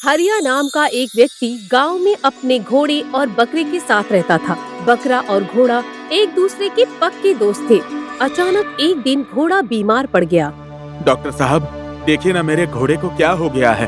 हरिया नाम का एक व्यक्ति गांव में अपने घोड़े और बकरे के साथ रहता था। बकरा और घोड़ा एक दूसरे के पक्के दोस्त थे। अचानक एक दिन घोड़ा बीमार पड़ गया। डॉक्टर साहब, देखिए ना, मेरे घोड़े को क्या हो गया है।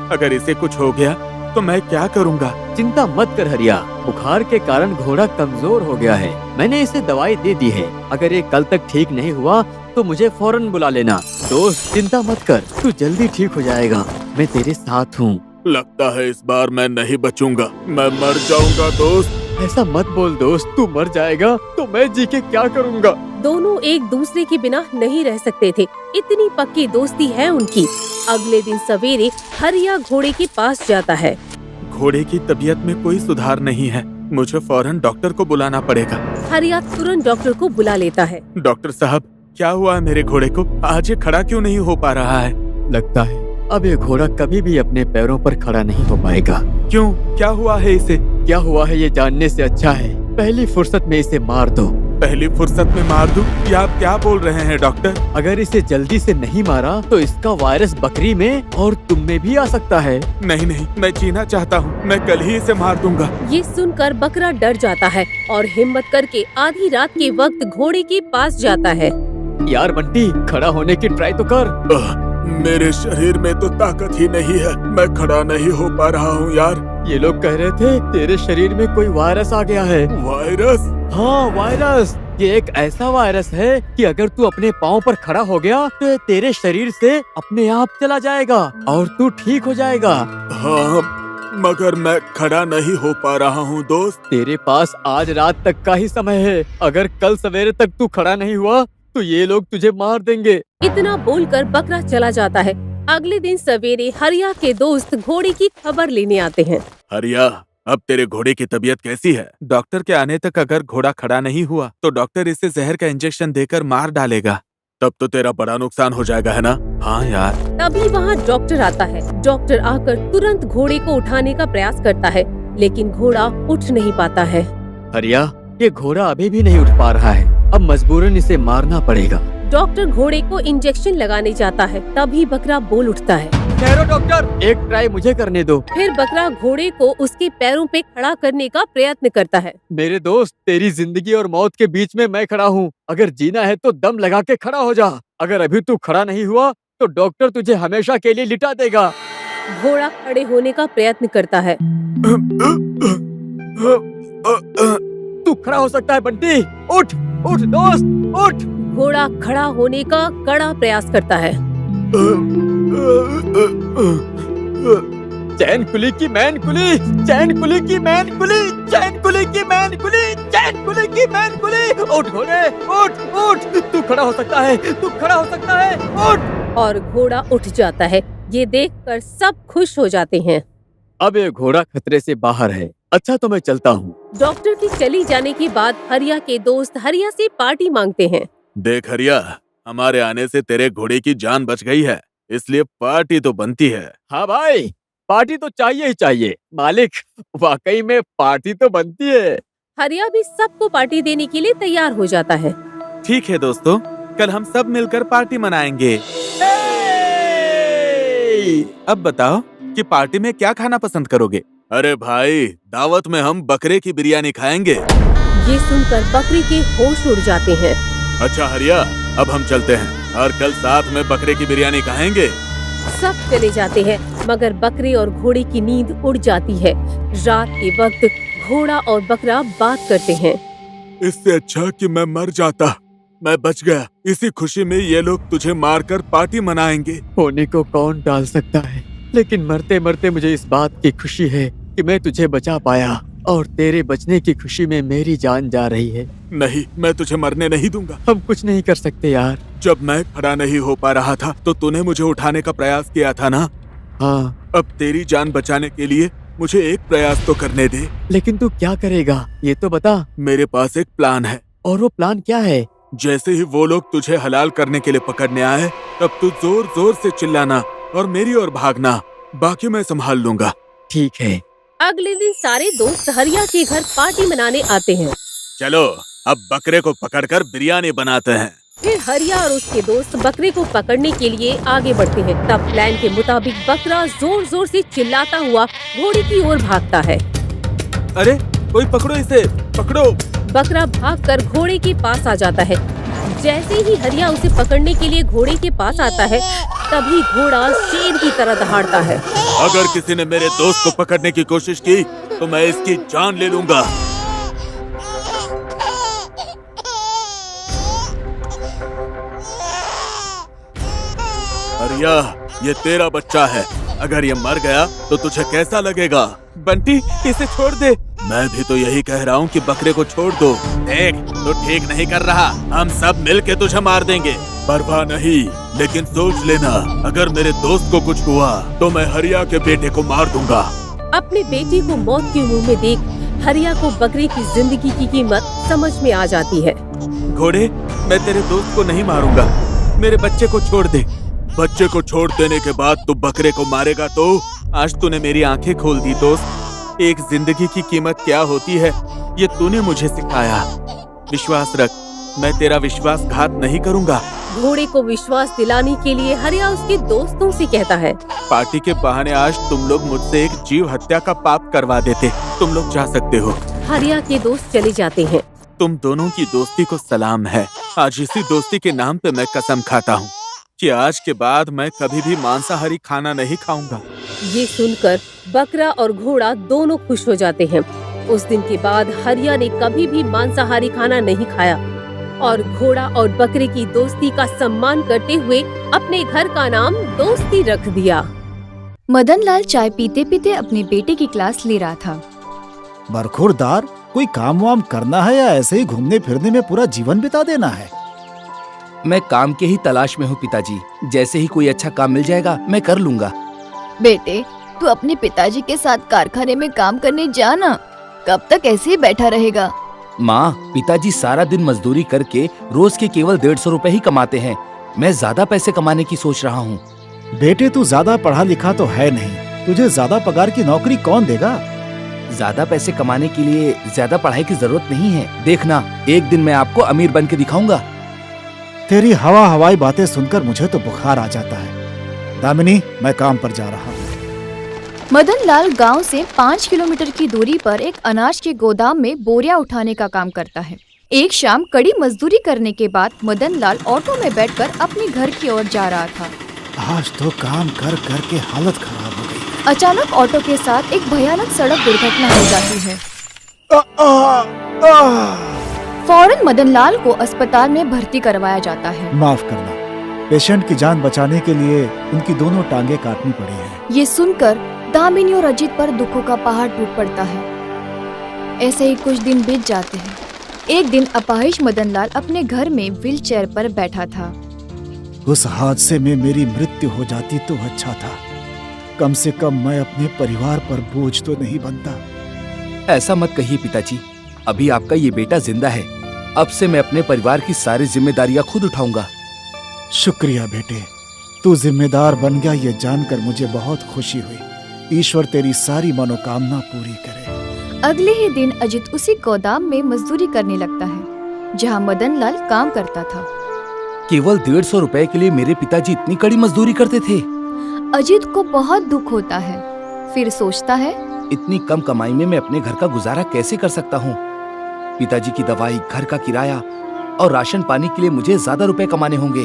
अगर इसे कुछ हो गया तो मैं क्या करूँगा? चिंता मत कर हरिया, बुखार के कारण घोड़ा कमजोर हो गया है। मैंने इसे दवाई दे दी है। अगर ये कल तक ठीक नहीं हुआ तो मुझे फौरन बुला लेना। दोस्त चिंता मत कर, तू जल्दी ठीक हो जाएगा। मैं तेरे साथ हूँ। लगता है इस बार मैं नहीं बचूंगा, मैं मर जाऊंगा। दोस्त ऐसा मत बोल दोस्त, तू मर जाएगा तो मैं जी के क्या करूँगा। दोनों एक दूसरे के बिना नहीं रह सकते थे, इतनी पक्की दोस्ती है उनकी। अगले दिन सवेरे हरिया घोड़े के पास जाता है। घोड़े की तबीयत में कोई सुधार नहीं है, मुझे फौरन डॉक्टर को बुलाना पड़ेगा। हरिया तुरंत डॉक्टर को बुला लेता है। डॉक्टर साहब, क्या हुआ है मेरे घोड़े को? आज ये खड़ा क्यों नहीं हो पा रहा है? लगता है अब ये घोड़ा कभी भी अपने पैरों पर खड़ा नहीं हो पाएगा। क्यों, क्या हुआ है इसे? क्या हुआ है ये जानने से अच्छा है पहली फुर्सत में इसे मार दो। पहली फुर्सत में मार दूं? ये आप क्या बोल रहे हैं डॉक्टर? अगर इसे जल्दी से नहीं मारा तो इसका वायरस बकरी में और तुम में भी आ सकता है। नहीं नहीं, मैं जीना चाहता हूँ, मैं कल ही इसे मार दूंगा। ये सुनकर बकरा डर जाता है और हिम्मत करके आधी रात के वक्त घोड़े के पास जाता है। यार बंटी, खड़ा होने की ट्राई तो कर। मेरे शरीर में तो ताकत ही नहीं है, मैं खड़ा नहीं हो पा रहा हूँ यार। ये लोग कह रहे थे तेरे शरीर में कोई वायरस आ गया है। वायरस? हाँ वायरस। ये एक ऐसा वायरस है कि अगर तू अपने पाँव पर खड़ा हो गया तो ये तेरे शरीर से अपने आप चला जाएगा और तू ठीक हो जाएगा। हाँ, मगर मैं खड़ा नहीं हो पा रहा हूँ दोस्त। तेरे पास आज रात तक का ही समय है। अगर कल सवेरे तक तू खड़ा नहीं हुआ तो ये लोग तुझे मार देंगे। इतना बोलकर बकरा चला जाता है। अगले दिन सवेरे हरिया के दोस्त घोड़े की खबर लेने आते हैं। हरिया, अब तेरे घोड़े की तबीयत कैसी है? डॉक्टर के आने तक अगर घोड़ा खड़ा नहीं हुआ तो डॉक्टर इसे जहर का इंजेक्शन देकर मार डालेगा। तब तो तेरा बड़ा नुकसान हो जाएगा, है ना? हाँ यार। तभी वहाँ डॉक्टर आता है। डॉक्टर आकर तुरंत घोड़े को उठाने का प्रयास करता है, लेकिन घोड़ा उठ नहीं पाता है। हरिया, ये घोड़ा अभी भी नहीं उठ पा रहा है। अब मजबूरन इसे मारना पड़ेगा। डॉक्टर घोड़े को इंजेक्शन लगाने जाता है, तभी बकरा बोल उठता है। ठहरो डॉक्टर, एक ट्राई मुझे करने दो। फिर बकरा घोड़े को उसके पैरों पे खड़ा करने का प्रयत्न करता है। मेरे दोस्त, तेरी जिंदगी और मौत के बीच में मैं खड़ा हूँ। अगर जीना है तो दम लगा के खड़ा हो जा। अगर अभी तू खड़ा नहीं हुआ तो डॉक्टर तुझे हमेशा के लिए लिटा देगा। घोड़ा खड़े होने का प्रयत्न करता है। तू खड़ा हो सकता है बंटी, उठ उठ दोस्त, उठ। घोड़ा खड़ा होने का कड़ा प्रयास करता है। चैन कुली की मैन कुली, चैन कुली की मैन कुली, चैन कुली की मैन कुली, चैन कुली की मैन कुली। उठ घोड़े, उठ उठ। तू खड़ा हो सकता है, तू खड़ा हो सकता है, उठ। और घोड़ा उठ जाता है। ये देखकर सब खुश हो जाते हैं। अब ये घोड़ा खतरे से बाहर है। अच्छा तो मैं चलता हूँ। डॉक्टर के चली जाने के बाद हरिया के दोस्त हरिया से पार्टी मांगते हैं। देख हरिया, हमारे आने से तेरे घोड़े की जान बच गई है, इसलिए पार्टी तो बनती है। हाँ भाई, पार्टी तो चाहिए ही चाहिए मालिक। वाकई में पार्टी तो बनती है। हरिया भी सबको पार्टी देने के लिए तैयार हो जाता है। ठीक है दोस्तों, कल हम सब मिलकर पार्टी मनाएंगे। अब बताओ कि पार्टी में क्या खाना पसंद करोगे? अरे भाई, दावत में हम बकरे की बिरयानी खाएंगे। ये सुनकर बकरी के होश उड़ जाते हैं। अच्छा हरिया, अब हम चलते हैं और कल साथ में बकरे की बिरयानी खाएंगे। सब चले जाते हैं, मगर बकरे और घोड़े की नींद उड़ जाती है। रात के वक्त घोड़ा और बकरा बात करते हैं। इससे अच्छा कि मैं मर जाता, मैं बच गया। इसी खुशी में ये लोग तुझे मारकर पार्टी मनाएंगे। होने को कौन टाल सकता है, लेकिन मरते मरते मुझे इस बात की खुशी है कि मैं तुझे बचा पाया और तेरे बचने की खुशी में मेरी जान जा रही है। नहीं, मैं तुझे मरने नहीं दूंगा। हम कुछ नहीं कर सकते यार। जब मैं खड़ा नहीं हो पा रहा था तो तूने मुझे उठाने का प्रयास किया था ना? हाँ। अब तेरी जान बचाने के लिए मुझे एक प्रयास तो करने दे। लेकिन तू क्या करेगा ये तो बता। मेरे पास एक प्लान है। और वो प्लान क्या है? जैसे ही वो लोग तुझे हलाल करने के लिए पकड़ने आए, तब तू जोर जोर से चिल्लाना और मेरी ओर भागना, बाकी मैं संभाल लूंगा। ठीक है। अगले दिन सारे दोस्त हरिया के घर पार्टी मनाने आते हैं। चलो अब बकरे को पकड़कर बिरयानी बनाते हैं। फिर हरिया और उसके दोस्त बकरे को पकड़ने के लिए आगे बढ़ते हैं। तब प्लान के मुताबिक बकरा जोर जोर से चिल्लाता हुआ घोड़े की ओर भागता है। अरे कोई पकड़ो इसे, पकड़ो। बकरा भागकर घोड़े के पास आ जाता है। जैसे ही हरिया उसे पकड़ने के लिए घोड़े के पास आता है, तभी घोड़ा शेर की तरह दहाड़ता है। अगर किसी ने मेरे दोस्त को पकड़ने की कोशिश की तो मैं इसकी जान ले लूंगा। हरिया, ये तेरा बच्चा है। अगर ये मर गया तो तुझे कैसा लगेगा? बंटी, इसे छोड़ दे। मैं भी तो यही कह रहा हूँ कि बकरे को छोड़ दो। देख, तो ठीक नहीं कर रहा। हम सब मिलके तुझे मार देंगे। परवाह नहीं, लेकिन सोच लेना, अगर मेरे दोस्त को कुछ हुआ तो मैं हरिया के बेटे को मार दूंगा। अपने बेटे को मौत के मुंह में देख हरिया को बकरे की जिंदगी की कीमत समझ में आ जाती है। घोड़े, मैं तेरे दोस्त को नहीं मारूंगा। मेरे बच्चे को छोड़ दे। बच्चे को छोड़ देने के बाद तू बकरे को मारेगा तो? आज तूने मेरी आंखें खोल दी दोस्त। एक जिंदगी की कीमत क्या होती है ये तूने मुझे सिखाया। विश्वास रख, मैं तेरा विश्वासघात नहीं करूंगा। घोड़े को विश्वास दिलाने के लिए हरिया उसके दोस्तों से कहता है, पार्टी के बहाने आज तुम लोग मुझसे एक जीव हत्या का पाप करवा देते। तुम लोग जा सकते हो। हरिया के दोस्त चले जाते हैं। तुम दोनों की दोस्ती को सलाम है। आज इसी दोस्ती के नाम पे मैं कसम खाता हूँ कि आज के बाद मैं कभी भी मांसाहारी खाना नहीं खाऊंगा। ये सुनकर बकरा और घोड़ा दोनों खुश हो जाते हैं। उस दिन के बाद हरिया ने कभी भी मांसाहारी खाना नहीं खाया और घोड़ा और बकरे की दोस्ती का सम्मान करते हुए अपने घर का नाम दोस्ती रख दिया। मदन लाल चाय पीते पीते अपने बेटे की क्लास ले रहा था। बरखुरदार, कोई काम वाम करना है या ऐसे ही घूमने फिरने में पूरा जीवन बिता देना है? मैं काम के ही तलाश में हूँ पिताजी। जैसे ही कोई अच्छा काम मिल जाएगा मैं कर लूंगा। बेटे, तू अपने पिताजी के साथ कारखाने में काम करने जा ना। कब तक ऐसे ही बैठा रहेगा? माँ, पिताजी सारा दिन मजदूरी करके रोज के केवल 150 रुपए ही कमाते हैं। मैं ज्यादा पैसे कमाने की सोच रहा हूँ। बेटे, तू ज्यादा पढ़ा लिखा तो है नहीं। तुझे ज्यादा पगार की नौकरी कौन देगा? ज्यादा पैसे कमाने के लिए ज्यादा पढ़ाई की जरूरत नहीं है। देखना, एक दिन मैं आपको अमीर बन के दिखाऊंगा। तेरी हवाई बातें सुनकर मुझे तो बुखार आ जाता है। दामिनी, मैं काम पर जा रहा हूँ। मदन लाल गांव से 5 किलोमीटर की दूरी पर एक अनाज के गोदाम में बोरियां उठाने का काम करता है। एक शाम कड़ी मजदूरी करने के बाद मदन लाल ऑटो में बैठकर अपने घर की ओर जा रहा था। आज तो काम कर कर के हालत खराब हो गई। अचानक ऑटो के साथ एक भयानक सड़क दुर्घटना हो जाती है। फौरन मदन लाल को अस्पताल में भर्ती करवाया जाता है। माफ करना, पेशेंट की जान बचाने के लिए उनकी दोनों टांगे काटनी पड़ी है। ये सुनकर दामिनी और अजीत पर दुखों का पहाड़ टूट पड़ता है। ऐसे ही कुछ दिन बीत जाते हैं। एक दिन अपाहिज मदन लाल अपने घर में व्हील चेयर पर बैठा था। उस हादसे में मेरी मृत्यु हो जाती तो अच्छा था। कम से कम मैं अपने परिवार पर बोझ तो नहीं बनता। ऐसा मत कहिए पिताजी, अभी आपका ये बेटा जिंदा है। अब से मैं अपने परिवार की सारी जिम्मेदारियां खुद उठाऊंगा। शुक्रिया बेटे, तू जिम्मेदार बन गया ये जानकर मुझे बहुत खुशी हुई। ईश्वर तेरी सारी मनोकामना पूरी करे। अगले ही दिन अजित उसी गोदाम में मजदूरी करने लगता है जहां मदन लाल काम करता था। केवल 150 रुपए के लिए मेरे पिताजी इतनी कड़ी मजदूरी करते थे। अजित को बहुत दुख होता है। फिर सोचता है, इतनी कम कमाई में मैं अपने घर का गुजारा कैसे कर सकता हूँ? पिताजी की दवाई, घर का किराया और राशन पानी के लिए मुझे ज्यादा रुपए कमाने होंगे।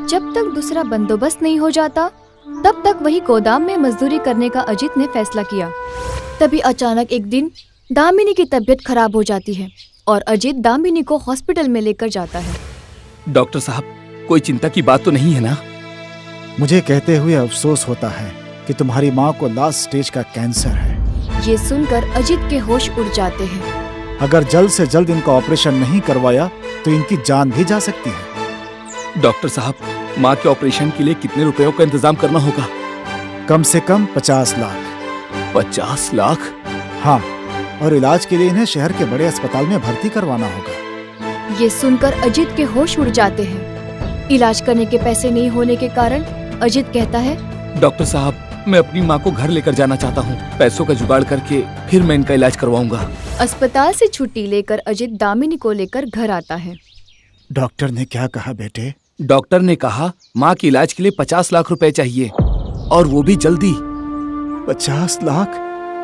जब तक दूसरा बंदोबस्त नहीं हो जाता तब तक वही गोदाम में मजदूरी करने का अजित ने फैसला किया। तभी अचानक एक दिन दामिनी की तबीयत खराब हो जाती है और अजित दामिनी को हॉस्पिटल में लेकर जाता है। डॉक्टर साहब, कोई चिंता की बात तो नहीं है ना? मुझे कहते हुए अफसोस होता है कि तुम्हारी माँ को लास्ट स्टेज का कैंसर है। ये सुनकर अजित के होश उड़ जाते हैं। अगर जल्द से जल्द इनका ऑपरेशन नहीं करवाया तो इनकी जान भी जा सकती है। डॉक्टर साहब, माँ के ऑपरेशन के लिए कितने रुपयों का इंतजाम करना होगा? कम से कम 50 लाख। 50 लाख? हाँ, और इलाज के लिए इन्हें शहर के बड़े अस्पताल में भर्ती करवाना होगा। ये सुनकर अजित के होश उड़ जाते हैं। इलाज करने के पैसे नहीं होने के कारण अजित कहता है, डॉक्टर साहब, मैं अपनी माँ को घर लेकर जाना चाहता हूँ। पैसों का जुगाड़ करके फिर मैं इनका इलाज करवाऊंगा। अस्पताल से छुट्टी लेकर अजित दामिनी को लेकर घर आता है। डॉक्टर ने क्या कहा बेटे? डॉक्टर ने कहा माँ के इलाज के लिए 50 लाख रुपए चाहिए, और वो भी जल्दी। 50 लाख?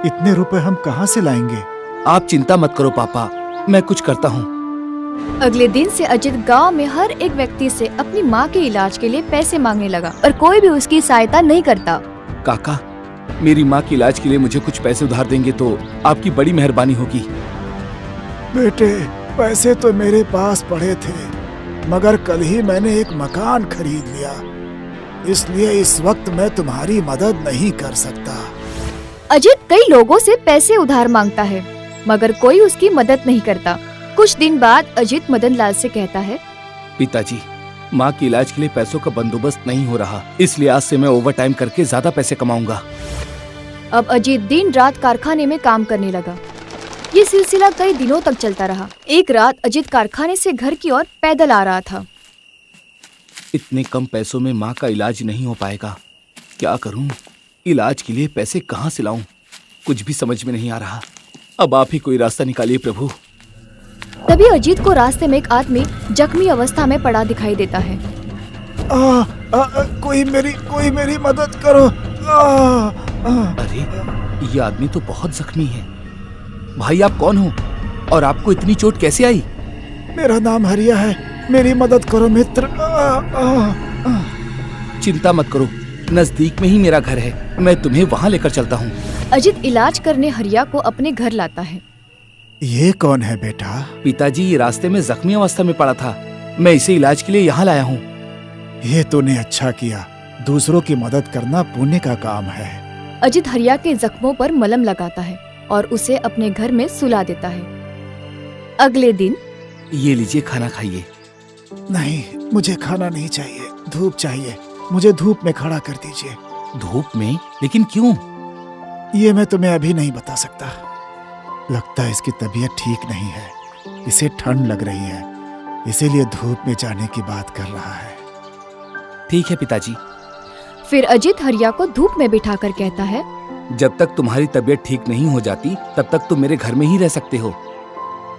इतने रुपए हम कहाँ से लाएंगे? आप चिंता मत करो पापा, मैं कुछ करता हूँ। अगले दिन से अजित गांव में हर एक व्यक्ति से अपनी माँ के इलाज के लिए पैसे मांगने लगा, पर कोई भी उसकी सहायता नहीं करता। काका, मेरी माँ के इलाज के लिए मुझे कुछ पैसे उधार देंगे तो आपकी बड़ी मेहरबानी होगी। बेटे, पैसे तो मेरे पास पड़े थे, मगर कल ही मैंने एक मकान खरीद लिया, इसलिए इस वक्त मैं तुम्हारी मदद नहीं कर सकता। अजित कई लोगों से पैसे उधार मांगता है, मगर कोई उसकी मदद नहीं करता। कुछ दिन बाद अजित मदन लाल से कहता है, पिताजी, माँ के इलाज के लिए पैसों का बंदोबस्त नहीं हो रहा, इसलिए आज से मैं ओवर टाइम करके ज्यादा पैसे कमाऊंगा। अब अजित दिन रात कारखाने में काम करने लगा। ये सिलसिला कई दिनों तक चलता रहा। एक रात अजित कारखाने से घर की ओर पैदल आ रहा था। इतने कम पैसों में माँ का इलाज नहीं हो पाएगा, क्या करूं? इलाज के लिए पैसे कहाँ से लाऊं? कुछ भी समझ में नहीं आ रहा। अब आप ही कोई रास्ता निकालिए प्रभु। तभी अजीत को रास्ते में एक आदमी जख्मी अवस्था में पड़ा दिखाई देता है। कोई मेरी मदद करो। अरे, ये आदमी तो बहुत जख्मी है। भाई, आप कौन हो और आपको इतनी चोट कैसे आई? मेरा नाम हरिया है, मेरी मदद करो मित्र। चिंता मत करो, नजदीक में ही मेरा घर है, मैं तुम्हें वहाँ लेकर चलता हूँ। अजित इलाज करने हरिया को अपने घर लाता है। ये कौन है बेटा? पिताजी, ये रास्ते में जख्मी अवस्था में पड़ा था, मैं इसे इलाज के लिए यहाँ लाया हूँ। ये तूने अच्छा किया, दूसरों की मदद करना पुण्य का काम है। अजित हरिया के जख्मों पर मलहम लगाता है और उसे अपने घर में सुला देता है। अगले दिन, ये लीजिए, खाना खाइए। नहीं, मुझे खाना नहीं चाहिए, धूप चाहिए, मुझे धूप में खड़ा कर दीजिए। धूप में? लेकिन क्यों? ये मैं तुम्हें अभी नहीं बता सकता। लगता है इसकी तबीयत ठीक नहीं है, इसे ठंड लग रही है, इसीलिए धूप में जाने की बात कर रहा है। ठीक है पिताजी। फिर अजित हरिया को धूप में बिठाकर कहता है, जब तक तुम्हारी तबीयत ठीक नहीं हो जाती तब तक तुम मेरे घर में ही रह सकते हो।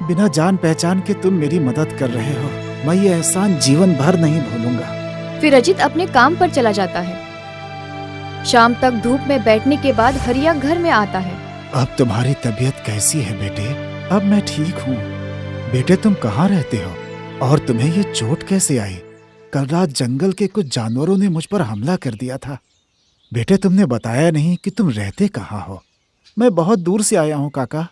बिना जान पहचान के तुम मेरी मदद कर रहे हो, मैं ये एहसान जीवन भर नहीं भूलूंगा। फिर अजित अपने काम पर चला जाता है। शाम तक धूप में बैठने के बाद हरिया घर में आता है। अब तुम्हारी तबीयत कैसी है बेटे? अब मैं ठीक हूँ। बेटे, तुम कहाँ रहते हो और तुम्हें ये चोट कैसे आई? कल रात जंगल के कुछ जानवरों ने मुझ पर हमला कर दिया था। बेटे, तुमने बताया नहीं कि तुम रहते कहाँ हो। मैं बहुत दूर से आया हूँ काका।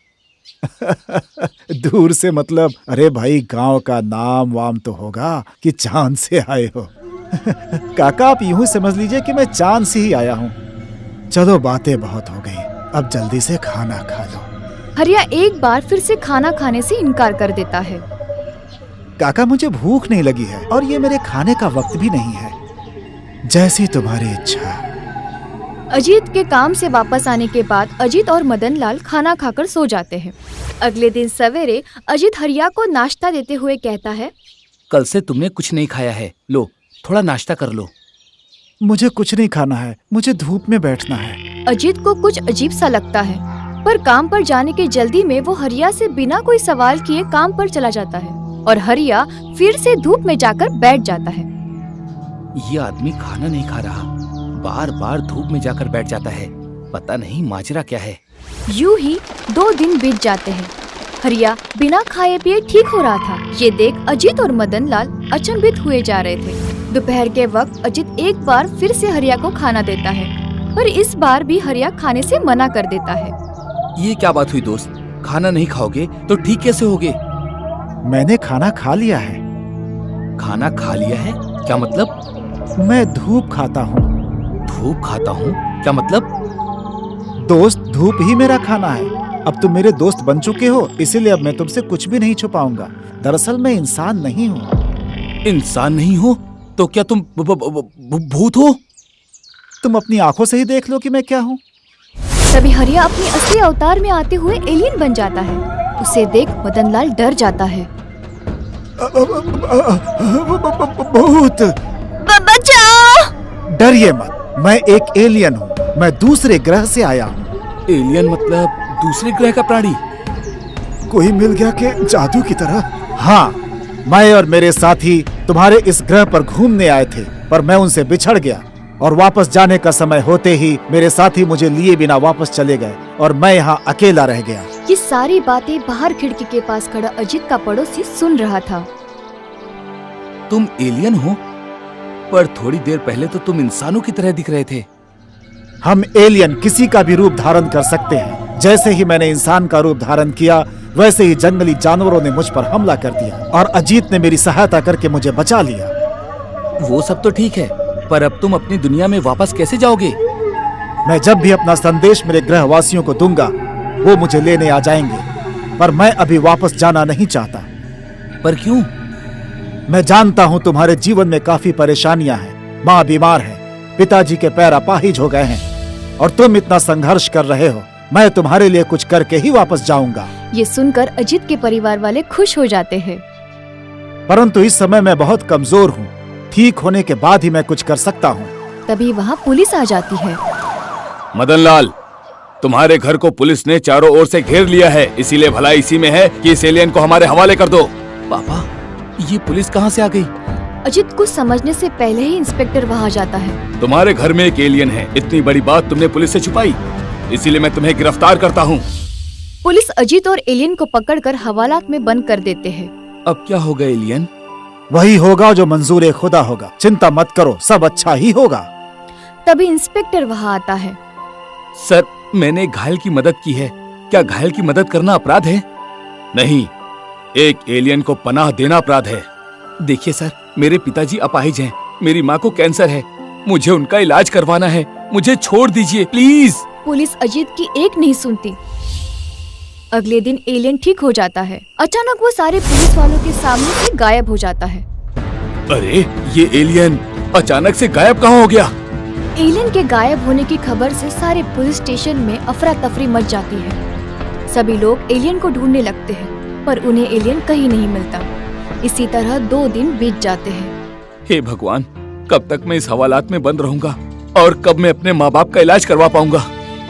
दूर से मतलब? अरे भाई, गांव का नाम वाम तो होगा कि चांद से आए हो। काका, आप यूं ही समझ लीजिए कि मैं चांद से ही आया हूँ। चलो, बातें बहुत हो गई, अब जल्दी से खाना खा लो। हरिया एक बार फिर से खाना खाने से इनकार कर देता है। काका, मुझे भूख नहीं लगी है और ये मेरे खाने का वक्त भी नहीं है। जैसी तुम्हारी इच्छा। अजीत के काम से वापस आने के बाद अजीत और मदन लाल खाना खाकर सो जाते हैं। अगले दिन सवेरे अजीत हरिया को नाश्ता देते हुए कहता है, कल से तुमने कुछ नहीं खाया है, लो थोड़ा नाश्ता कर लो। मुझे कुछ नहीं खाना है, मुझे धूप में बैठना है। अजीत को कुछ अजीब सा लगता है, पर काम पर जाने की जल्दी में वो हरिया से बिना कोई सवाल किए काम पर चला जाता है और हरिया फिर से धूप में जाकर बैठ जाता है। ये आदमी खाना नहीं खा रहा, बार बार धूप में जाकर बैठ जाता है, पता नहीं माजरा क्या है। यूं ही 2 दिन बीत जाते हैं। हरिया बिना खाए पिए ठीक हो रहा था। ये देख अजीत और मदन लाल अचंभित हुए जा रहे थे। दोपहर के वक्त अजीत एक बार फिर से हरिया को खाना देता है, पर इस बार भी हरिया खाने से मना कर देता है। ये क्या बात हुई दोस्त, खाना नहीं खाओगे तो ठीक कैसे होगे? मैंने खाना खा लिया है। खाना खा लिया है? क्या मतलब? मैं धूप खाता हूँ। धूप खाता हूँ? क्या मतलब? दोस्त, धूप ही मेरा खाना है। अब तुम मेरे दोस्त बन चुके हो, इसीलिए अब मैं तुमसे कुछ भी नहीं छुपाऊंगा। दरअसल मैं इंसान नहीं हूँ। इंसान नहीं हो तो क्या तुम भूत हो? तुम अपनी आंखों से ही देख लो कि मैं क्या हूँ। तभी हरिया अपने असली अवतार में आते हुए एलियन बन जाता है। उसे देख मदन लाल डर जाता है। भूत! बचाओ! डरिए मत, मैं एक एलियन हूँ। मैं दूसरे ग्रह से आया हूँ। एलियन मतलब दूसरे ग्रह का प्राणी? कोई मिल गया के जादू की तरह? हाँ, मैं और मेरे साथी तुम्हारे इस ग्रह पर घूमने आए थे, पर मैं उनसे बिछड़ गया और वापस जाने का समय होते ही मेरे साथी मुझे लिए बिना वापस चले गए और मैं यहाँ अकेला रह गया। ये सारी बातें बाहर खिड़की के पास खड़ा अजीत का पड़ोसी सुन रहा था। तुम एलियन हो? पर थोड़ी देर पहले तो तुम इंसानों की तरह दिख रहे थे। हम एलियन किसी का भी रूप धारण कर सकते हैं। जैसे ही मैंने इंसान का रूप धारण किया, वैसे ही जंगली जानवरों ने मुझ पर हमला कर दिया और अजीत ने मेरी सहायता करके मुझे बचा लिया। वो सब तो ठीक है, पर अब तुम अपनी दुनिया में वापस कैसे जाओगे? मैं जब भी अपना संदेश मेरे ग्रहवासियों को दूंगा, वो मुझे लेने आ जाएंगे, पर मैं अभी वापस जाना नहीं चाहता। पर क्यों? मैं जानता हूँ तुम्हारे जीवन में काफी परेशानियां हैं। माँ बीमार है, पिताजी के पैर अपाहिज हो गए हैं और तुम इतना संघर्ष कर रहे हो। मैं तुम्हारे लिए कुछ करके ही वापस जाऊंगा। ये सुनकर अजीत के परिवार वाले खुश हो जाते हैं। परंतु इस समय मैं बहुत कमजोर हूँ। ठीक होने के बाद ही मैं कुछ कर सकता हूँ। तभी वहाँ पुलिस आ जाती है। मदनलाल, तुम्हारे घर को पुलिस ने चारों ओर से घेर लिया है, इसीलिए भलाई इसी में है कि इस एलियन को हमारे हवाले कर दो। पापा, ये पुलिस कहाँ से आ गई? अजीत कुछ समझने से पहले ही इंस्पेक्टर वहाँ जाता है। तुम्हारे घर में एक एलियन है, इतनी बड़ी बात तुमने पुलिस से छुपाई, इसीलिए मैं तुम्हें गिरफ्तार करता हूँ। पुलिस अजीत और एलियन को पकड़कर हवालात में बंद कर देते हैं। अब क्या होगा एलियन? वही होगा जो मंजूर खुदा होगा। चिंता मत करो, सब अच्छा ही होगा। तभी इंस्पेक्टर वहाँ आता है। सर, मैंने घायल की मदद की है। क्या घायल की मदद करना अपराध है? नहीं, एक एलियन को पनाह देना अपराध है। देखिए सर, मेरे पिताजी अपाहिज हैं, मेरी माँ को कैंसर है, मुझे उनका इलाज करवाना है, मुझे छोड़ दीजिए प्लीज। पुलिस अजीत की एक नहीं सुनती। अगले दिन एलियन ठीक हो जाता है। अचानक वो सारे पुलिस वालों के सामने से गायब हो जाता है। अरे, ये एलियन अचानक से गायब कहाँ हो गया? एलियन के गायब होने की खबर से सारे पुलिस स्टेशन में अफरा तफरी मच जाती है। सभी लोग एलियन को ढूंढने लगते हैं, पर उन्हें एलियन कहीं नहीं मिलता। इसी तरह 2 दिन बीत जाते हैं। हे भगवान, कब तक मैं इस हवालात में बंद रहूंगा और कब मैं अपने माँ बाप का इलाज करवा पाऊंगा?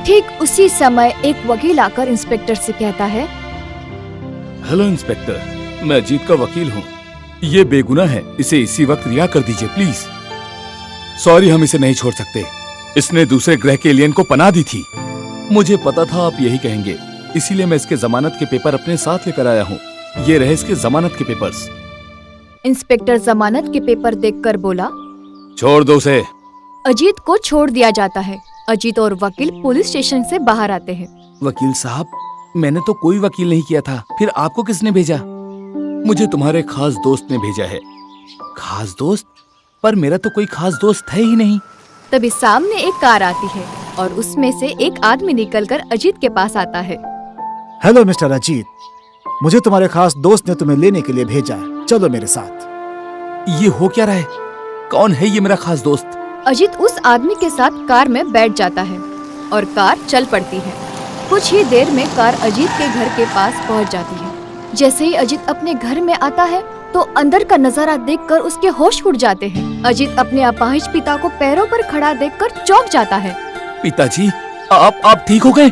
ठीक उसी समय एक वकील आकर इंस्पेक्टर से कहता है, हेलो इंस्पेक्टर, मैं अजीत का वकील हूँ। ये बेगुनाह है, इसे इसी वक्त रिहा कर दीजिए प्लीज। सॉरी, हम इसे नहीं छोड़ सकते। इसने दूसरे ग्रह के एलियन को पनाह दी थी। मुझे पता था आप यही कहेंगे, इसीलिए मैं इसके जमानत के पेपर अपने साथ लेकर आया हूँ। ये रहे इसके जमानत के पेपर्स। इंस्पेक्टर जमानत के पेपर देखकर बोला, छोड़ दो उसे। अजीत को छोड़ दिया जाता है। अजीत और वकील पुलिस स्टेशन से बाहर आते हैं। वकील साहब, मैंने तो कोई वकील नहीं किया था, फिर आपको किसने भेजा? मुझे तुम्हारे खास दोस्त ने भेजा है। खास दोस्त? पर मेरा तो कोई खास दोस्त है ही नहीं। तभी सामने एक कार आती है और उसमें से एक आदमी निकलकर अजीत के पास आता है। हेलो मिस्टर अजीत, मुझे तुम्हारे खास दोस्त ने तुम्हें लेने के लिए भेजा है। चलो मेरे साथ। ये हो क्या रहा है? कौन है ये मेरा खास दोस्त? अजीत उस आदमी के साथ कार में बैठ जाता है और कार चल पड़ती है। कुछ ही देर में कार अजीत के घर के पास पहुंच जाती है। जैसे ही अजीत अपने घर में आता है तो अंदर का नजारा देखकर उसके होश उड़ जाते हैं। अजीत अपने अपाहिज पिता को पैरों पर खड़ा देखकर चौंक जाता है। पिताजी, आप ठीक हो गए?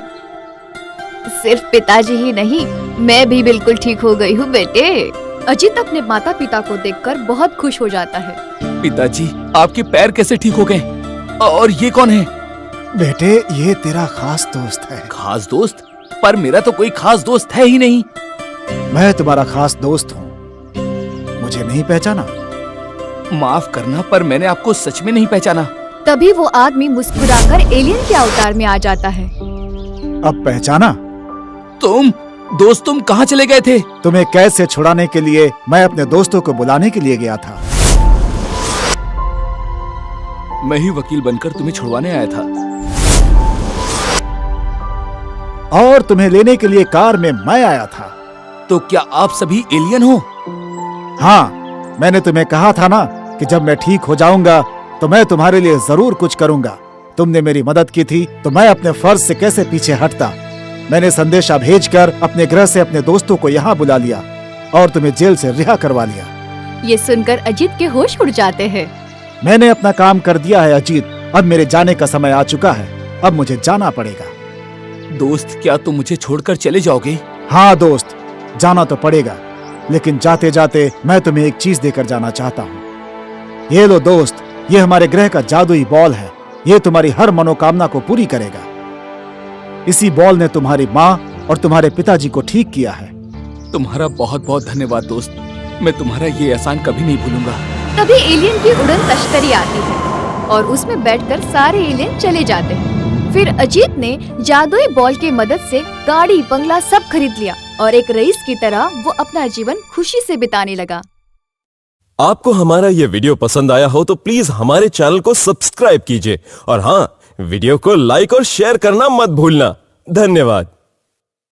सिर्फ पिताजी ही नहीं, मैं भी बिल्कुल ठीक हो गई हूँ बेटे। अजीत अपने माता पिता को देखकर बहुत खुश हो जाता है। पिताजी, आपके पैर कैसे ठीक हो गए? और ये कौन है? बेटे, ये तेरा खास दोस्त है। खास दोस्त? पर मेरा तो कोई खास दोस्त है ही नहीं। मैं तुम्हारा खास दोस्त हूँ। मुझे नहीं पहचाना? माफ करना, पर मैंने आपको सच में नहीं पहचाना। तभी वो आदमी मुस्कुराकर एलियन के अवतार में आ जाता है। अब पहचाना? तुम कहाँ चले गए थे? तुम्हें कैद से छुड़ाने के लिए मैं अपने दोस्तों को बुलाने के लिए गया था। मैं ही वकील बनकर तुम्हें छुड़वाने आया था। और तुम्हें लेने के लिए कार में मैं आया था। तो क्या आप सभी एलियन हो? हाँ, मैंने तुम्हें कहा था ना कि जब मैं ठीक हो जाऊंगा तो मैं तुम्हारे लिए जरूर कुछ करूंगा। तुमने मेरी मदद की थी तो मैं अपने फर्ज से कैसे पीछे हटता। मैंने संदेशा भेजकर अपने ग्रह से अपने दोस्तों को यहाँ बुला लिया और तुम्हें जेल से रिहा करवा लिया। ये सुनकर अजीत के होश उड़ जाते हैं। मैंने अपना काम कर दिया है अजीत, अब मेरे जाने का समय आ चुका है। अब मुझे जाना पड़ेगा। दोस्त, क्या तुम मुझे छोड़कर चले जाओगे? हाँ दोस्त, जाना तो पड़ेगा। लेकिन जाते जाते मैं तुम्हें एक चीज देकर जाना चाहता हूँ। ये लो दोस्त, ये हमारे ग्रह का जादुई बॉल है। ये तुम्हारी हर मनोकामना को पूरी करेगा। इसी बॉल ने तुम्हारी माँ और तुम्हारे पिताजी को ठीक किया है। तुम्हारा बहुत बहुत धन्यवाद दोस्त। मैं तुम्हारा ये एहसान कभी नहीं भूलूंगा। तभी एलियन की उड़न तश्तरी आती है और उसमें बैठकर सारे एलियन चले जाते हैं। फिर अजीत ने जादुई बॉल की मदद से गाड़ी बंगला सब खरीद लिया और एक रईस की तरह वो अपना जीवन खुशी से बिताने लगा। आपको हमारा ये वीडियो पसंद आया हो तो प्लीज हमारे चैनल को सब्सक्राइब कीजिए और हाँ, वीडियो को लाइक और शेयर करना मत भूलना। धन्यवाद।